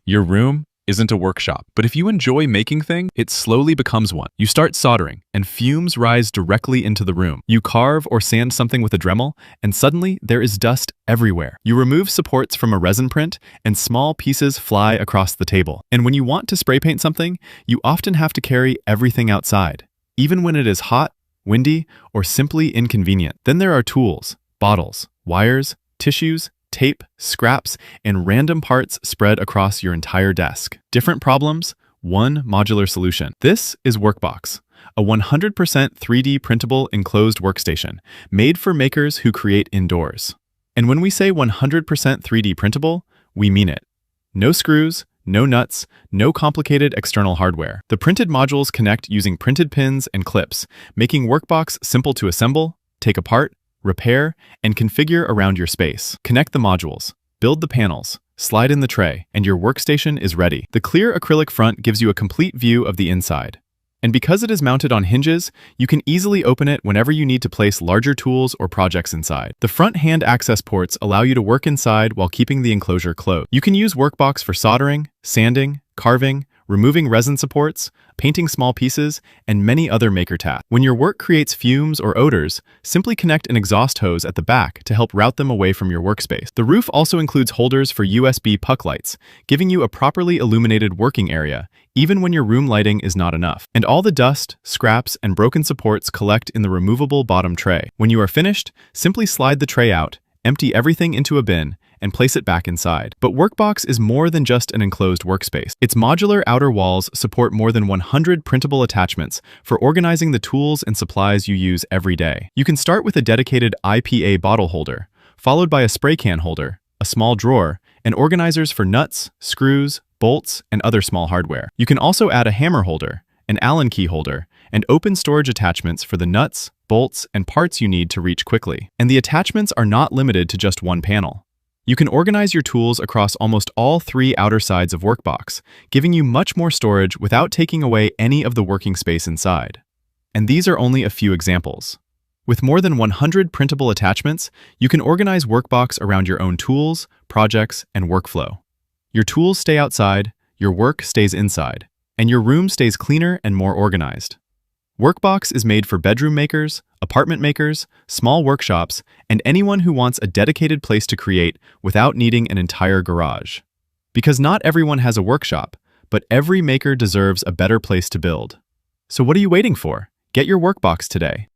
Your room isn't a workshop, but if you enjoy making things, it slowly becomes one. You start soldering, and fumes rise directly into the room. You carve or sand something with a Dremel, and suddenly there is dust everywhere. You remove supports from a resin print, and small pieces fly across the table. And when you want to spray paint something, you often have to carry everything outside, even when it is hot, windy, or simply inconvenient. Then there are tools, bottles, wires, tissues, tape, scraps, and random parts spread across your entire desk. Different problems, one modular solution. This is WorkBox, a 100% 3D printable enclosed workstation made for makers who create indoors. And when we say 100% 3D printable, we mean it. No screws, no nuts, no complicated external hardware. The printed modules connect using printed pins and clips, making WorkBox simple to assemble, take apart, repair, and configure around your space. Connect the modules, build the panels, slide in the tray, and your workstation is ready. The clear acrylic front gives you a complete view of the inside. And because it is mounted on hinges, you can easily open it whenever you need to place larger tools or projects inside. The front hand access ports allow you to work inside while keeping the enclosure closed. You can use WorkBox for soldering, sanding, carving, removing resin supports, painting small pieces, and many other maker tasks. When your work creates fumes or odors, simply connect an exhaust hose at the back to help route them away from your workspace. The roof also includes holders for USB puck lights, giving you a properly illuminated working area, even when your room lighting is not enough. And all the dust, scraps, and broken supports collect in the removable bottom tray. When you are finished, simply slide the tray out, empty everything into a bin, and place it back inside. But WorkBox is more than just an enclosed workspace. Its modular outer walls support more than 100 printable attachments for organizing the tools and supplies you use every day. You can start with a dedicated IPA bottle holder, followed by a spray can holder, a small drawer, and organizers for nuts, screws, bolts, and other small hardware. You can also add a hammer holder, an Allen key holder, and open storage attachments for the nuts, bolts, and parts you need to reach quickly. And the attachments are not limited to just one panel. You can organize your tools across almost all three outer sides of WorkBox, giving you much more storage without taking away any of the working space inside. And these are only a few examples. With more than 100 printable attachments, you can organize WorkBox around your own tools, projects, and workflow. Your tools stay outside, your work stays inside, and your room stays cleaner and more organized. WorkBox is made for bedroom makers, apartment makers, small workshops, and anyone who wants a dedicated place to create without needing an entire garage. Because not everyone has a workshop, but every maker deserves a better place to build. So what are you waiting for? Get your WorkBox today.